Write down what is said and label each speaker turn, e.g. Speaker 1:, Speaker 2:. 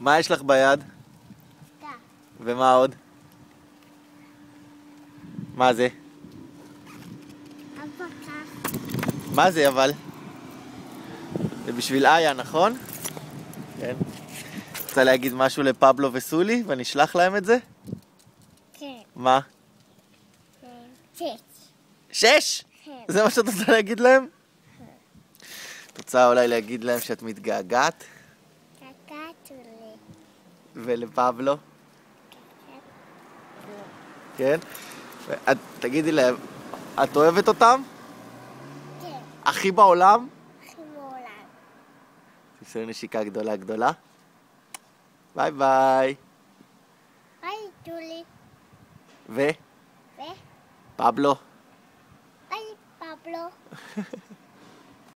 Speaker 1: מה יש לך ביד? ומה עוד? מה זה? מה זה אבל? זה בשביל איה, נכון? כן. רוצה להגיד משהו לפבלו וסולי ואני אשלח להם את זה?
Speaker 2: כן.
Speaker 1: מה?
Speaker 2: 6.
Speaker 1: 6?
Speaker 2: כן.
Speaker 1: זה מה שאת רוצה להגיד להם? את רוצה אולי להגיד להם שאת מתגעגעת?
Speaker 2: קקטו לי.
Speaker 1: ולפבלו? כן? תגידי להם, את אוהבת אותם?
Speaker 2: כן.
Speaker 1: הכי בעולם?
Speaker 2: הכי מעולם.
Speaker 1: תמסרי נשיקה גדולה גדולה. ביי ביי.
Speaker 2: ביי ג'ולי.
Speaker 1: ו? פבלו?
Speaker 2: ביי פבלו.